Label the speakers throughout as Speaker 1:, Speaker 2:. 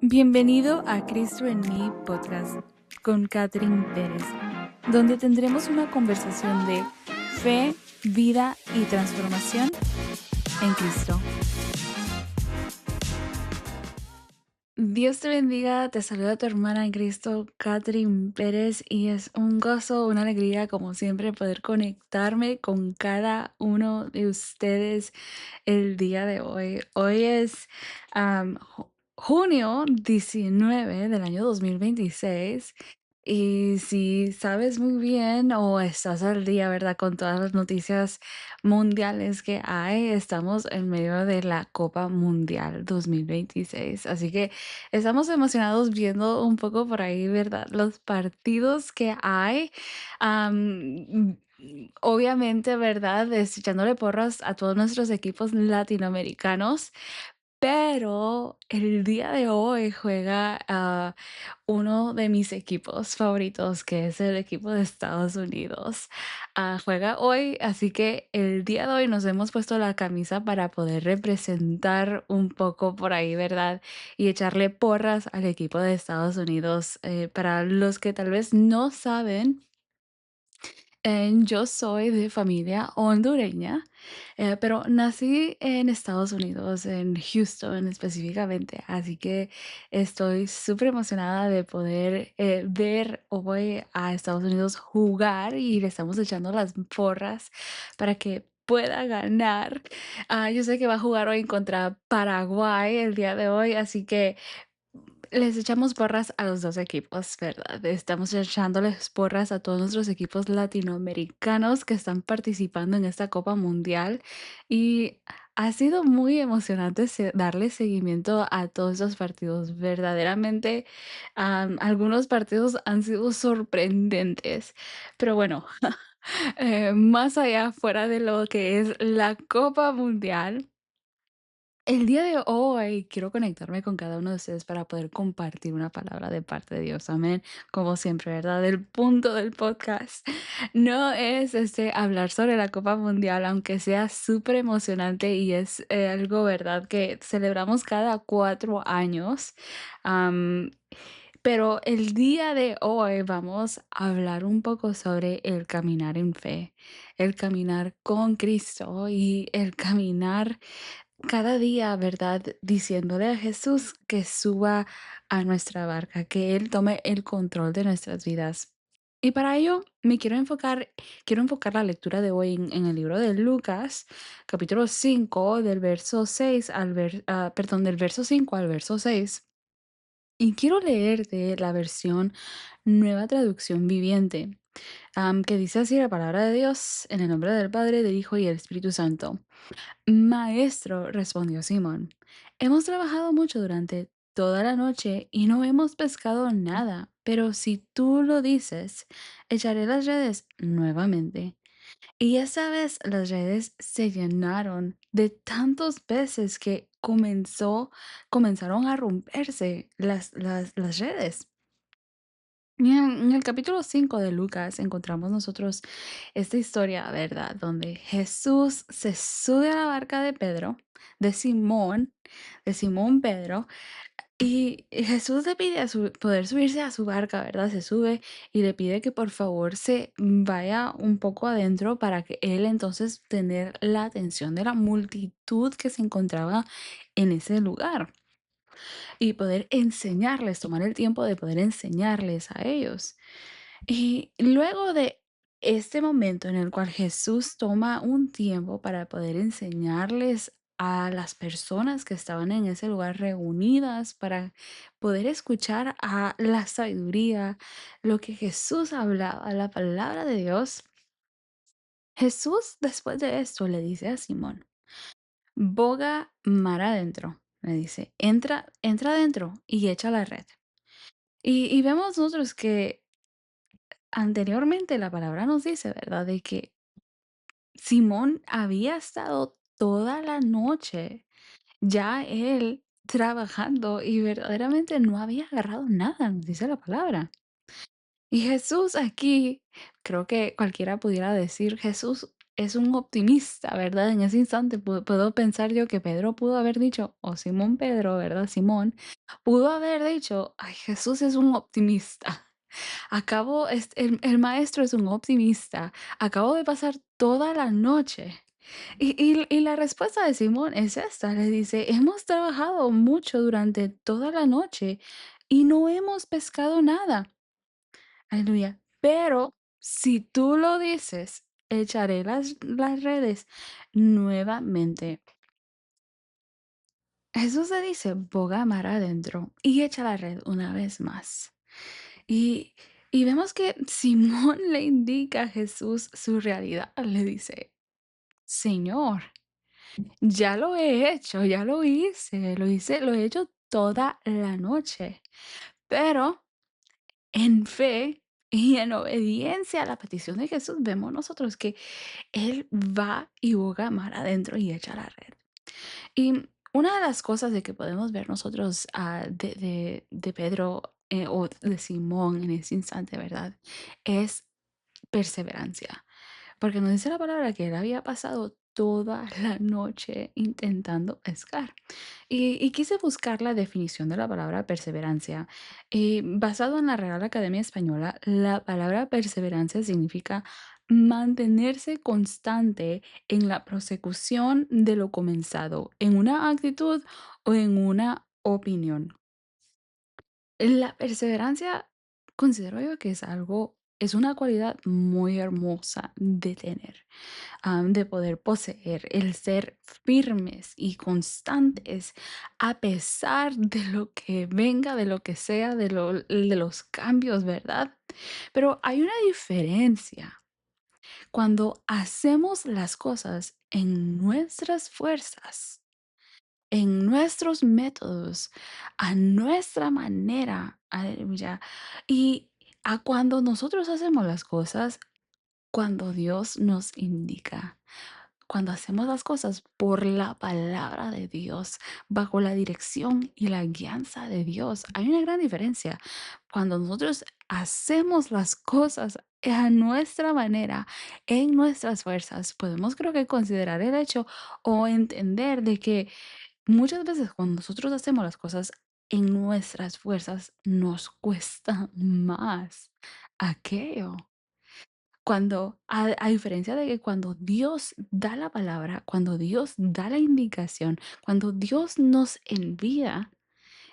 Speaker 1: Bienvenido a Cristo en mí podcast con Catherine Pérez, donde tendremos una conversación de fe, vida y transformación en Cristo. Dios te bendiga, te saluda tu hermana en Cristo, Catherine Pérez, y es un gozo, una alegría, como siempre, poder conectarme con cada uno de ustedes el día de hoy. Hoy es junio 19 del año 2026. Y si sabes muy bien o estás al día, ¿verdad? Con todas las noticias mundiales que hay, estamos en medio de la Copa Mundial 2026. Así que estamos emocionados viendo un poco por ahí, ¿verdad? Los partidos que hay. Am, Obviamente, ¿verdad? Echándole porras a todos nuestros equipos latinoamericanos. Pero el día de hoy juega uno de mis equipos favoritos, que es el equipo de Estados Unidos. Juega hoy, así que el día de hoy nos hemos puesto la camisa para poder representar un poco por ahí, ¿verdad? Y echarle porras al equipo de Estados Unidos. Para los que tal vez no saben, yo soy de familia hondureña, pero nací en Estados Unidos, en Houston específicamente, así que estoy súper emocionada de poder ver hoy a Estados Unidos jugar y le estamos echando las porras para que pueda ganar. Yo sé que va a jugar hoy contra Paraguay el día de hoy, así que les echamos porras a los 2 equipos, ¿verdad? Estamos echándoles porras a todos nuestros equipos latinoamericanos que están participando en esta Copa Mundial, y ha sido muy emocionante darle seguimiento a todos esos partidos. Verdaderamente, algunos partidos han sido sorprendentes, pero bueno, más allá, fuera de lo que es la Copa Mundial, el día de hoy quiero conectarme con cada uno de ustedes para poder compartir una palabra de parte de Dios. Amén. Como siempre, ¿verdad? El punto del podcast no es hablar sobre la Copa Mundial, aunque sea súper emocionante y es algo, ¿verdad? Que celebramos cada 4 años. Am, pero el día de hoy vamos a hablar un poco sobre el caminar en fe, el caminar con Cristo y el caminar cada día, ¿verdad? Diciéndole a Jesús que suba a nuestra barca, que Él tome el control de nuestras vidas. Y para ello me quiero enfocar la lectura de hoy en el libro de Lucas, capítulo 5 del verso 6 perdón, del verso 5 al verso 6. Y quiero leer de la versión Nueva Traducción Viviente, que dice así la palabra de Dios, en el nombre del Padre, del Hijo y del Espíritu Santo. Maestro, respondió Simón, hemos trabajado mucho durante toda la noche y no hemos pescado nada, pero si tú lo dices, echaré las redes nuevamente. Y esa vez las redes se llenaron de tantos peces que comenzaron a romperse las redes. Y en el capítulo 5 de Lucas encontramos nosotros esta historia, ¿verdad? Donde Jesús se sube a la barca de Pedro, de Simón, de Simón Pedro, y Jesús le pide poder subirse a su barca, ¿verdad? Se sube y le pide que por favor se vaya un poco adentro para que él entonces tener la atención de la multitud que se encontraba en ese lugar y poder enseñarles, tomar el tiempo de poder enseñarles a ellos. Y luego de este momento en el cual Jesús toma un tiempo para poder enseñarles a las personas que estaban en ese lugar reunidas para poder escuchar a la sabiduría, lo que Jesús hablaba, la palabra de Dios, Jesús después de esto le dice a Simón, boga mar adentro, le dice, entra adentro y echa la red. Y vemos nosotros que anteriormente la palabra nos dice, ¿verdad? De que Simón había estado toda la noche ya él trabajando y verdaderamente no había agarrado nada, nos dice la palabra. Y Jesús aquí, creo que cualquiera pudiera decir, Jesús es un optimista, ¿verdad? En ese instante puedo pensar yo que Pedro pudo haber dicho, o Simón Pedro, ¿verdad? Simón, pudo haber dicho, ay, Jesús es un optimista. Acabo, el maestro es un optimista. Acabo de pasar toda la noche. Y la respuesta de Simón es esta, le dice, hemos trabajado mucho durante toda la noche y no hemos pescado nada. Aleluya. Pero si tú lo dices, echaré las redes nuevamente. Jesús se dice, boga mar adentro y echa la red una vez más. Y, y vemos que Simón le indica a Jesús su realidad. Le dice, Señor, ya lo he hecho, ya lo hice, lo he hecho toda la noche. Pero en fe y en obediencia a la petición de Jesús, vemos nosotros que Él va y boga mar adentro y echa la red. Y una de las cosas de que podemos ver nosotros de Pedro o de Simón en ese instante, ¿verdad? Es perseverancia. Porque nos dice la palabra que él había pasado toda la noche intentando pescar. Y quise buscar la definición de la palabra perseverancia. Y basado en la Real Academia Española, la palabra perseverancia significa mantenerse constante en la prosecución de lo comenzado, en una actitud o en una opinión. La perseverancia considero yo que es una cualidad muy hermosa de tener, de poder poseer, el ser firmes y constantes a pesar de lo que venga, de lo que sea, de los cambios, ¿verdad? Pero hay una diferencia cuando hacemos las cosas en nuestras fuerzas, en nuestros métodos, a nuestra manera, aleluya. Y a cuando nosotros hacemos las cosas, cuando Dios nos indica, cuando hacemos las cosas por la palabra de Dios, bajo la dirección y la guianza de Dios, hay una gran diferencia. Cuando nosotros hacemos las cosas a nuestra manera, en nuestras fuerzas, podemos creo que considerar el hecho o entender de que muchas veces cuando nosotros hacemos las cosas en nuestras fuerzas, nos cuesta más aquello. Cuando, a diferencia de que cuando Dios da la palabra, cuando Dios da la indicación, cuando Dios nos envía,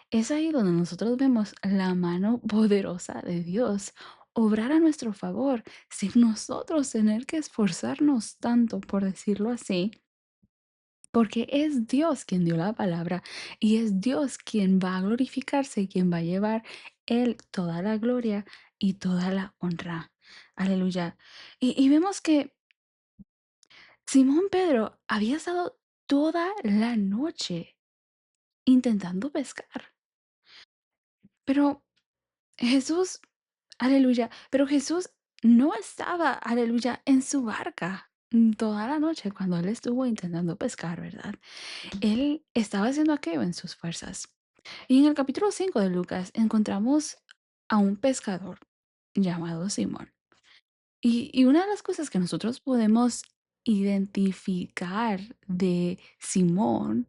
Speaker 1: es ahí donde nosotros vemos la mano poderosa de Dios obrar a nuestro favor, sin nosotros tener que esforzarnos tanto, por decirlo así, porque es Dios quien dio la palabra y es Dios quien va a glorificarse y quien va a llevar Él toda la gloria y toda la honra. Aleluya. Y vemos que Simón Pedro había estado toda la noche intentando pescar, pero Jesús, aleluya, pero Jesús no estaba, aleluya, en su barca toda la noche cuando él estuvo intentando pescar, ¿verdad? Él estaba haciendo aquello en sus fuerzas. Y en el capítulo 5 de Lucas encontramos a un pescador llamado Simón. Y una de las cosas que nosotros podemos identificar de Simón,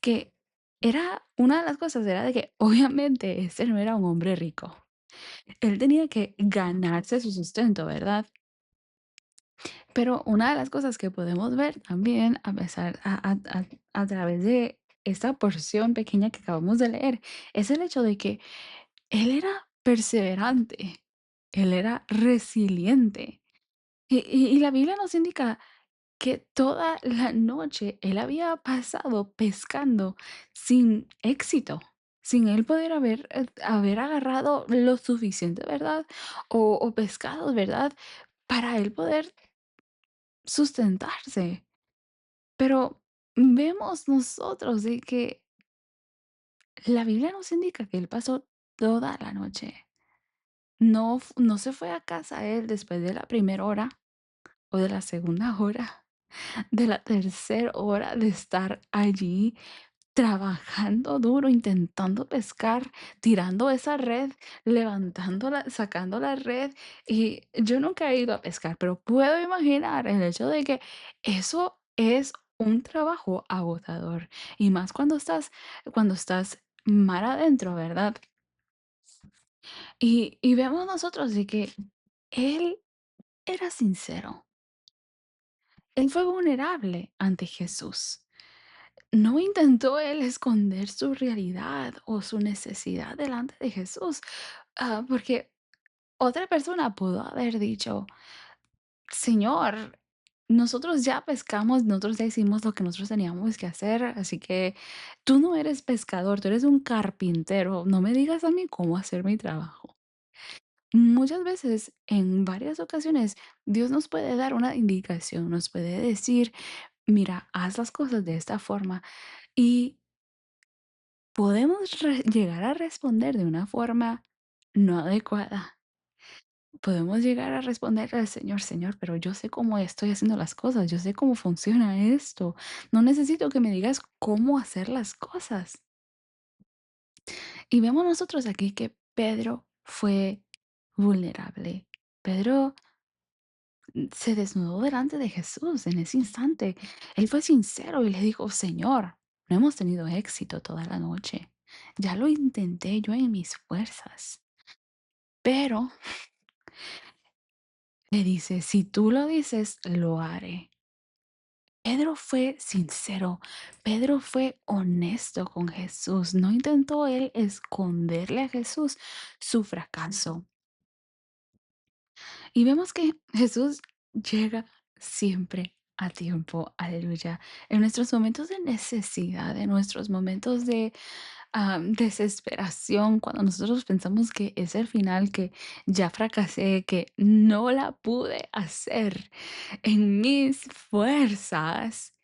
Speaker 1: que era una de las cosas era de que obviamente este no era un hombre rico. Él tenía que ganarse su sustento, ¿verdad? Pero una de las cosas que podemos ver también, a pesar a través de esta porción pequeña que acabamos de leer, es el hecho de que él era perseverante, él era resiliente. Y la Biblia nos indica que toda la noche él había pasado pescando sin éxito, sin él poder haber agarrado lo suficiente, ¿verdad? O pescados, ¿verdad? Para él poder sustentarse. Pero vemos nosotros de que la Biblia nos indica que él pasó toda la noche. No se fue a casa él después de la primera hora o de la segunda hora, de la tercera hora de estar allí. trabajando duro, intentando pescar, tirando esa red, levantándola, sacando la red. Y yo nunca he ido a pescar, pero puedo imaginar el hecho de que eso es un trabajo agotador. Y más cuando estás mar adentro, ¿verdad? Y vemos nosotros de que él era sincero, él fue vulnerable ante Jesús. No intentó él esconder su realidad o su necesidad delante de Jesús, porque otra persona pudo haber dicho, Señor, nosotros ya pescamos, nosotros ya hicimos lo que nosotros teníamos que hacer, así que tú no eres pescador, tú eres un carpintero, no me digas a mí cómo hacer mi trabajo. Muchas veces, en varias ocasiones, Dios nos puede dar una indicación, nos puede decir, mira, haz las cosas de esta forma y podemos llegar a responder de una forma no adecuada. Podemos llegar a responder al Señor, Señor, pero yo sé cómo estoy haciendo las cosas, yo sé cómo funciona esto. No necesito que me digas cómo hacer las cosas. Y vemos nosotros aquí que Pedro fue vulnerable. Pedro se desnudó delante de Jesús en ese instante. Él fue sincero y le dijo, Señor, no hemos tenido éxito toda la noche. Ya lo intenté yo en mis fuerzas. Pero le dice, si tú lo dices, lo haré. Pedro fue sincero, Pedro fue honesto con Jesús, no intentó él esconderle a Jesús su fracaso. Y vemos que Jesús llega siempre a tiempo, aleluya. En nuestros momentos de necesidad, en nuestros momentos de desesperación, cuando nosotros pensamos que es el final, que ya fracasé, que no la pude hacer en mis fuerzas.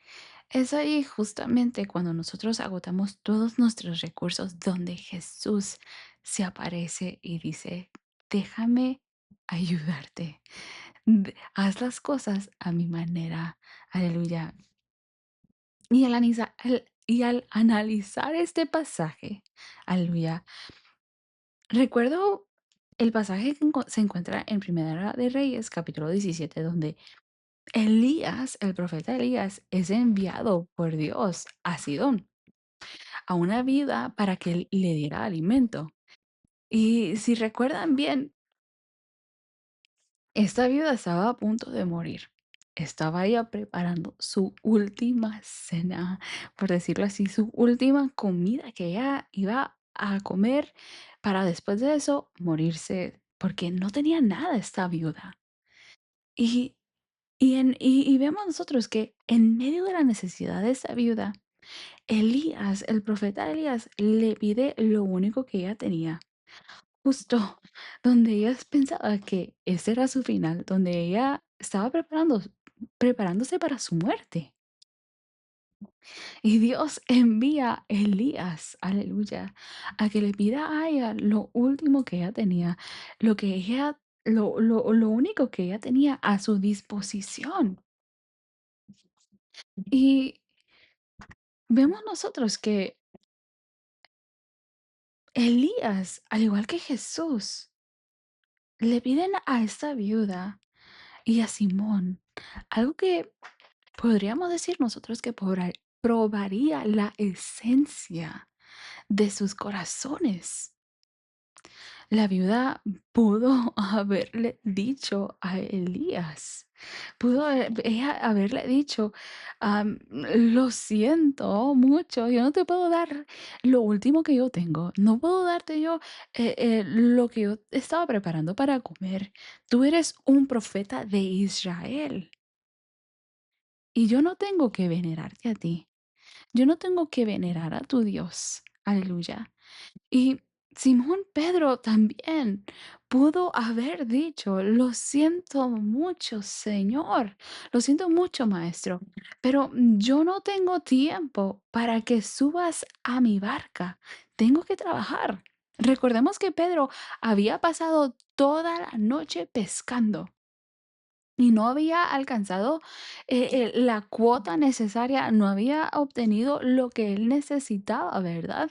Speaker 1: Es ahí justamente cuando nosotros agotamos todos nuestros recursos donde Jesús se aparece y dice, déjame ayudarte. Haz las cosas a mi manera. Aleluya. Y al analizar este pasaje, aleluya, recuerdo el pasaje que se encuentra en Primera de Reyes, capítulo 17, donde Elías, el profeta Elías, es enviado por Dios a Sidón, a una viuda para que le diera alimento. Y si recuerdan bien, esta viuda estaba a punto de morir. Estaba ella preparando su última cena, por decirlo así, su última comida que ella iba a comer para después de eso morirse, porque no tenía nada esta viuda. Y, y vemos nosotros que en medio de la necesidad de esta viuda, Elías, el profeta Elías, le pide lo único que ella tenía. Justo donde ella pensaba que ese era su final, donde ella estaba preparándose para su muerte. Y Dios envía a Elías, aleluya, a que le pida a ella lo último que ella tenía, lo único que ella tenía a su disposición. Y vemos nosotros que Elías, al igual que Jesús, le piden a esta viuda y a Simón algo que podríamos decir nosotros que probaría la esencia de sus corazones. La viuda pudo haberle dicho a Elías, ella haberle dicho, lo siento mucho, yo no te puedo dar lo último que yo tengo, no puedo darte yo lo que yo estaba preparando para comer. Tú eres un profeta de Israel y yo no tengo que venerarte a ti. Yo no tengo que venerar a tu Dios. Aleluya. Y Simón Pedro también pudo haber dicho, lo siento mucho, Señor, lo siento mucho, Maestro, pero yo no tengo tiempo para que subas a mi barca. Tengo que trabajar. Recordemos que Pedro había pasado toda la noche pescando. y no había alcanzado la cuota necesaria, no había obtenido lo que él necesitaba, ¿verdad?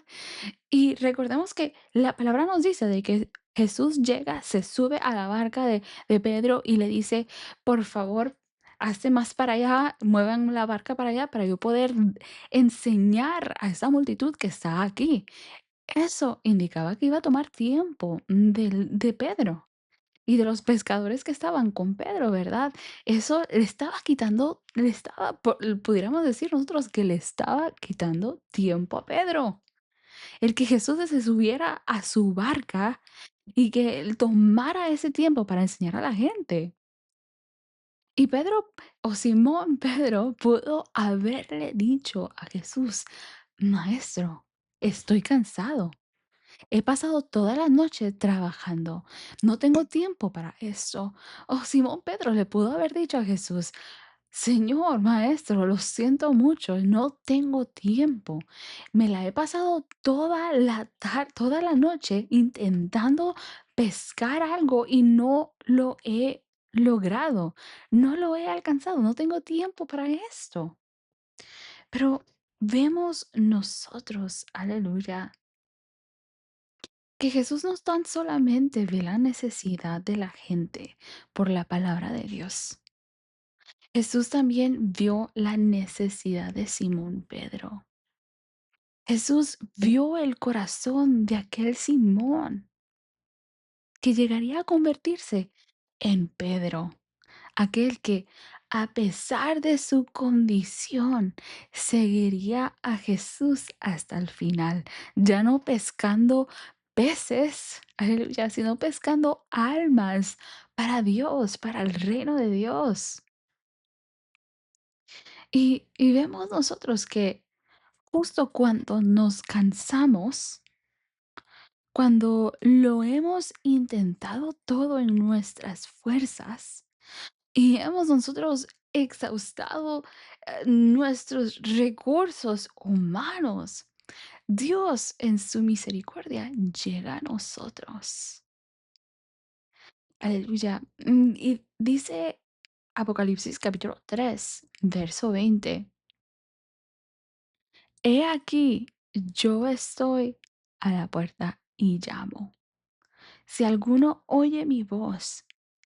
Speaker 1: Y recordemos que la palabra nos dice de que Jesús llega, se sube a la barca de Pedro y le dice, por favor, hazte más para allá, muevan la barca para allá para yo poder enseñar a esa multitud que está aquí. Eso indicaba que iba a tomar tiempo de Pedro y de los pescadores que estaban con Pedro, ¿verdad? Eso le estaba quitando, le estaba, pudiéramos decir nosotros que le estaba quitando tiempo a Pedro. El que Jesús se subiera a su barca y que él tomara ese tiempo para enseñar a la gente. Y Pedro, o Simón Pedro, pudo haberle dicho a Jesús, Maestro, estoy cansado. He pasado toda la noche trabajando. No tengo tiempo para esto. O Simón Pedro le pudo haber dicho a Jesús, Señor, maestro, lo siento mucho, no tengo tiempo. Me la he pasado toda la noche intentando pescar algo y no lo he logrado. No lo he alcanzado, no tengo tiempo para esto. Pero vemos nosotros, aleluya, que Jesús no tan solamente ve la necesidad de la gente por la palabra de Dios. Jesús también vio la necesidad de Simón Pedro. Jesús vio el corazón de aquel Simón que llegaría a convertirse en Pedro, aquel que a pesar de su condición seguiría a Jesús hasta el final, ya no pescando peces, aleluya, sino pescando almas para Dios, para el reino de Dios. Y vemos nosotros que justo cuando nos cansamos, cuando lo hemos intentado todo en nuestras fuerzas y hemos nosotros exhaustado nuestros recursos humanos, Dios en su misericordia llega a nosotros. Aleluya. Y dice Apocalipsis capítulo 3 verso 20. He aquí, yo estoy a la puerta y llamo. Si alguno oye mi voz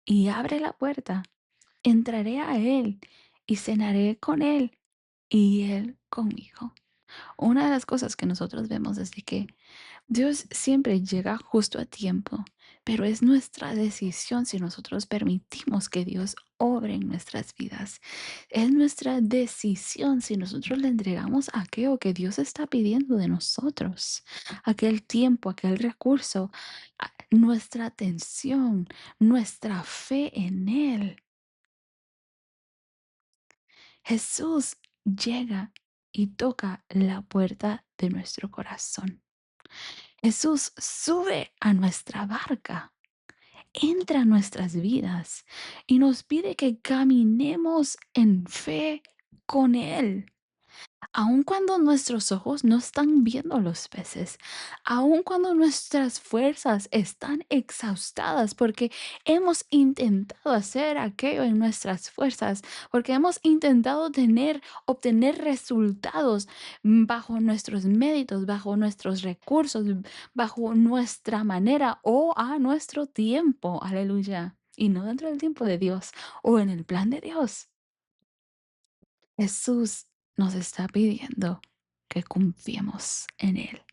Speaker 1: y abre la puerta, entraré a él y cenaré con él y él conmigo. Una de las cosas que nosotros vemos es de que Dios siempre llega justo a tiempo, pero es nuestra decisión si nosotros permitimos que Dios obre en nuestras vidas. Es nuestra decisión si nosotros le entregamos aquello que Dios está pidiendo de nosotros, aquel tiempo, aquel recurso, nuestra atención, nuestra fe en Él. Jesús llega y toca la puerta de nuestro corazón. Jesús sube a nuestra barca, entra a nuestras vidas y nos pide que caminemos en fe con Él. Aun cuando nuestros ojos no están viendo los peces, aun cuando nuestras fuerzas están exhaustadas porque hemos intentado hacer aquello en nuestras fuerzas, porque hemos intentado obtener resultados bajo nuestros méritos, bajo nuestros recursos, bajo nuestra manera o a nuestro tiempo, aleluya, y no dentro del tiempo de Dios o en el plan de Dios. Jesús nos está pidiendo que confiemos en Él,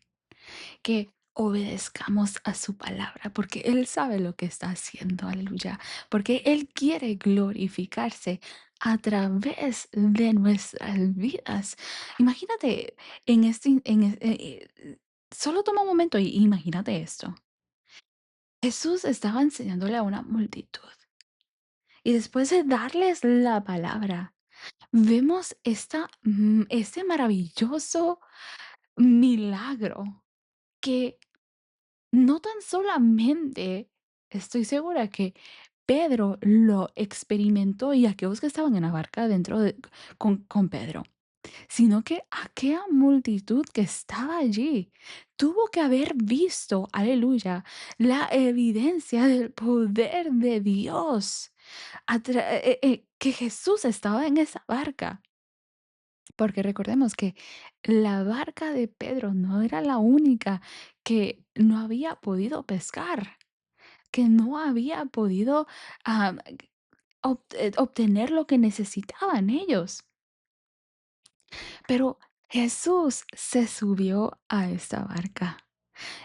Speaker 1: que obedezcamos a su palabra, porque Él sabe lo que está haciendo, aleluya, porque Él quiere glorificarse a través de nuestras vidas. Imagínate en solo toma un momento y imagínate esto. Jesús estaba enseñándole a una multitud y después de darles la palabra, vemos este maravilloso milagro que no tan solamente estoy segura que Pedro lo experimentó y aquellos que estaban en la barca con Pedro, sino que aquella multitud que estaba allí tuvo que haber visto, aleluya, la evidencia del poder de Dios que Jesús estaba en esa barca. Porque recordemos que la barca de Pedro no era la única que no había podido pescar, que no había podido am, obtener lo que necesitaban ellos. Pero Jesús se subió a esta barca.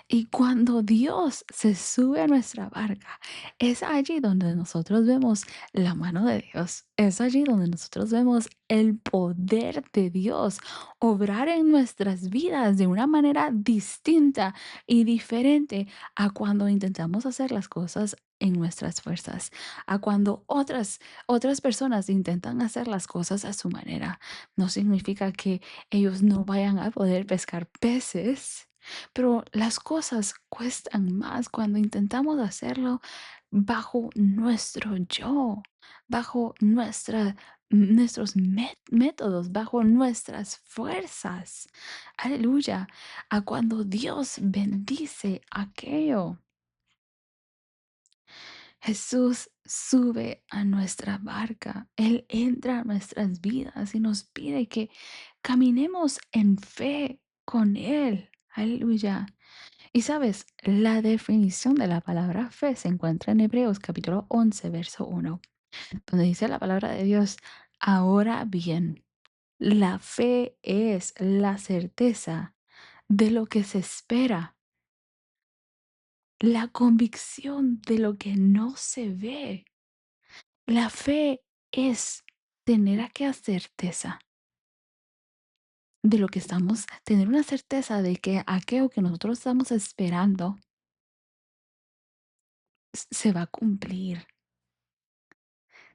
Speaker 1: Y cuando Dios se sube a nuestra barca, es allí donde nosotros vemos la mano de Dios. Es allí donde nosotros vemos el poder de Dios obrar en nuestras vidas de una manera distinta y diferente a cuando intentamos hacer las cosas en nuestras fuerzas, a cuando otras personas intentan hacer las cosas a su manera. No significa que ellos no vayan a poder pescar peces, pero las cosas cuestan más cuando intentamos hacerlo bajo nuestro yo, bajo nuestros métodos, bajo nuestras fuerzas. Aleluya. A cuando Dios bendice aquello. Jesús sube a nuestra barca. Él entra a nuestras vidas y nos pide que caminemos en fe con Él. Aleluya. Y sabes, la definición de la palabra fe se encuentra en Hebreos capítulo 11, verso 1, donde dice la palabra de Dios, ahora bien, la fe es la certeza de lo que se espera, la convicción de lo que no se ve. La fe es tener aquella certeza de lo que estamos, tener una certeza de que aquello que nosotros estamos esperando se va a cumplir.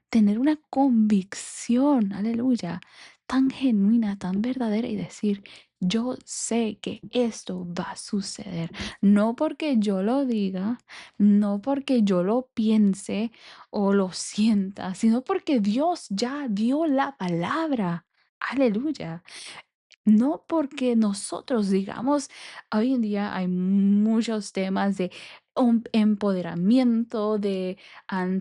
Speaker 1: Tener una convicción, aleluya, tan genuina, tan verdadera y decir, yo sé que esto va a suceder, no porque yo lo diga, no porque yo lo piense o lo sienta, sino porque Dios ya dio la palabra. Aleluya. No porque nosotros digamos, hoy en día hay muchos temas de empoderamiento, de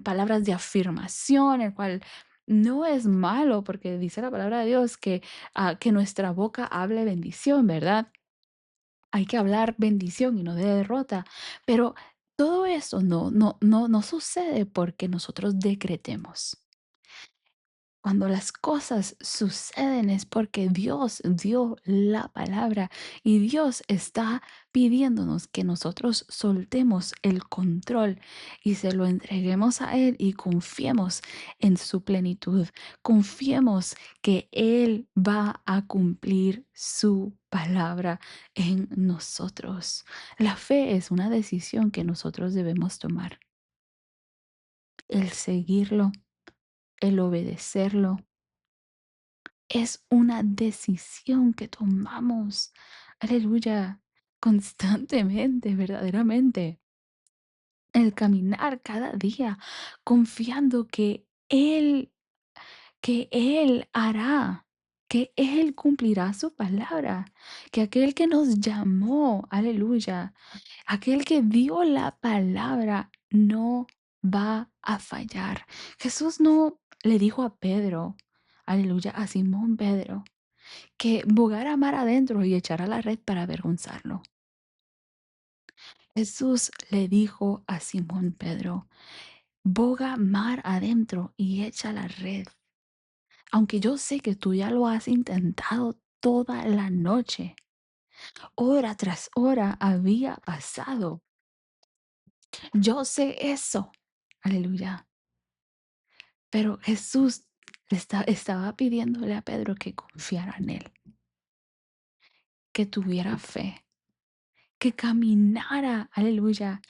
Speaker 1: palabras de afirmación, el cual no es malo porque dice la palabra de Dios que nuestra boca hable bendición, ¿verdad? Hay que hablar bendición y no de derrota, pero todo eso no sucede porque nosotros decretemos. Cuando las cosas suceden es porque Dios dio la palabra y Dios está pidiéndonos que nosotros soltemos el control y se lo entreguemos a Él y confiemos en su plenitud. Confiemos que Él va a cumplir su palabra en nosotros. La fe es una decisión que nosotros debemos tomar. El seguirlo, el obedecerlo es una decisión que tomamos, aleluya, constantemente, verdaderamente. El caminar cada día confiando que Él hará, que Él cumplirá su palabra, que aquel que nos llamó, aleluya, aquel que dio la palabra no va a fallar. Jesús no le dijo a Pedro, aleluya, a Simón Pedro, que bogara mar adentro y echara la red para avergonzarlo. Jesús le dijo a Simón Pedro, boga mar adentro y echa la red. Aunque yo sé que tú ya lo has intentado toda la noche, hora tras hora había pasado. Yo sé eso. Aleluya. Pero Jesús estaba pidiéndole a Pedro que confiara en él, que tuviera fe, que caminara, aleluya,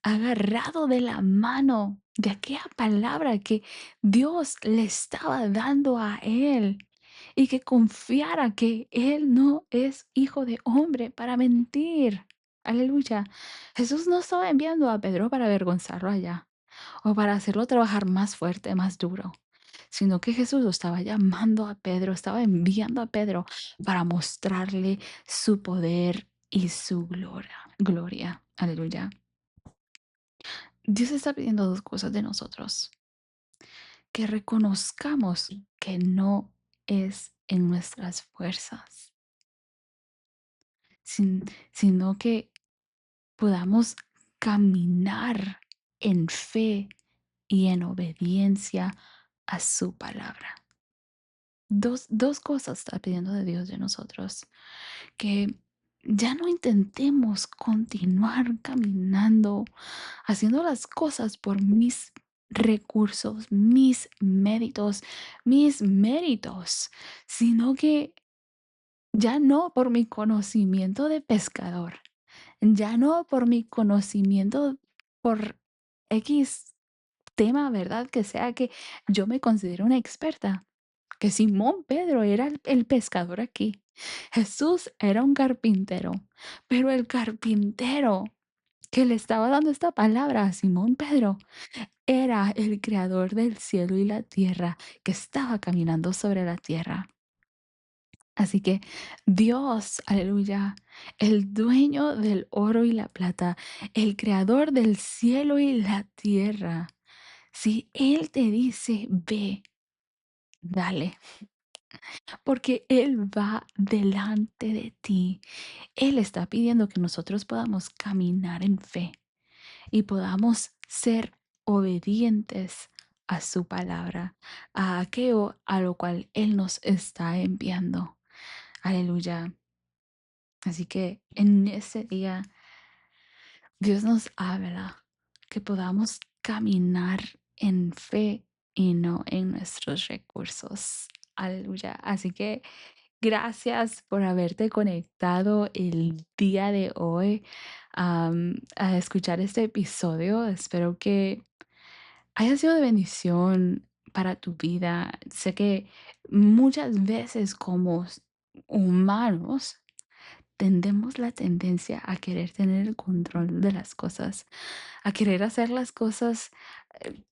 Speaker 1: agarrado de la mano de aquella palabra que Dios le estaba dando a él y que confiara que él no es hijo de hombre para mentir. Aleluya. Jesús no estaba enviando a Pedro para avergonzarlo allá o para hacerlo trabajar más fuerte, más duro, sino que Jesús lo estaba llamando a Pedro, estaba enviando a Pedro para mostrarle su poder y su gloria. Gloria. Aleluya. Dios está pidiendo dos cosas de nosotros. que reconozcamos que no es en nuestras fuerzas, sino que podamos caminar en fe y en obediencia a su palabra. Dos cosas está pidiendo de Dios de nosotros, que ya no intentemos continuar caminando, haciendo las cosas por mis recursos, mis méritos, sino que ya no por mi conocimiento de pescador, ya no por mi conocimiento por X tema, ¿verdad? Que sea que yo me considero una experta, que Simón Pedro era el pescador aquí. Jesús era un carpintero, pero el carpintero que le estaba dando esta palabra a Simón Pedro era el creador del cielo y la tierra, que estaba caminando sobre la tierra. Así que Dios, aleluya, el dueño del oro y la plata, el creador del cielo y la tierra, si Él te dice, ve, dale, porque Él va delante de ti. Él está pidiendo que nosotros podamos caminar en fe y podamos ser obedientes a su palabra, a aquello a lo cual Él nos está enviando. Aleluya. Así que en ese día Dios nos habla que podamos caminar en fe y no en nuestros recursos. Aleluya. Así que gracias por haberte conectado el día de hoy a escuchar este episodio. Espero que haya sido de bendición para tu vida. Sé que muchas veces como humanos tendemos la tendencia a querer tener el control de las cosas, a querer hacer las cosas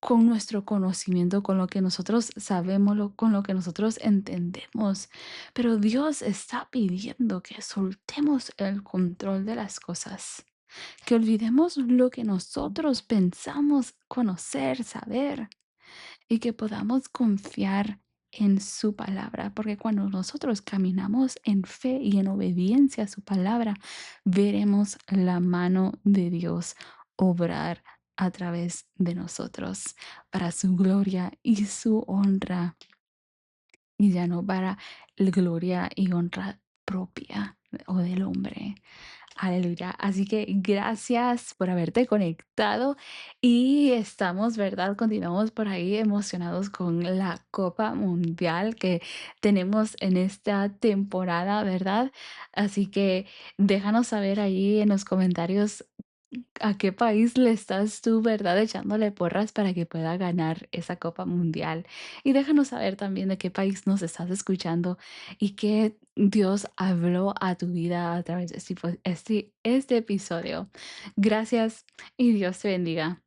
Speaker 1: con nuestro conocimiento, con lo que nosotros sabemos, con lo que nosotros entendemos. Pero Dios está pidiendo que soltemos el control de las cosas, que olvidemos lo que nosotros pensamos conocer, saber y que podamos confiar en su palabra, porque cuando nosotros caminamos en fe y en obediencia a su palabra, veremos la mano de Dios obrar a través de nosotros para su gloria y su honra, y ya no para la gloria y honra propia o del hombre. Aleluya. Así que gracias por haberte conectado y estamos, ¿verdad? Continuamos por ahí emocionados con la Copa Mundial que tenemos en esta temporada, ¿verdad? Así que déjanos saber ahí en los comentarios a qué país le estás tú, ¿verdad? Echándole porras para que pueda ganar esa Copa Mundial. Y déjanos saber también de qué país nos estás escuchando y qué Dios habló a tu vida a través de este episodio. Gracias y Dios te bendiga.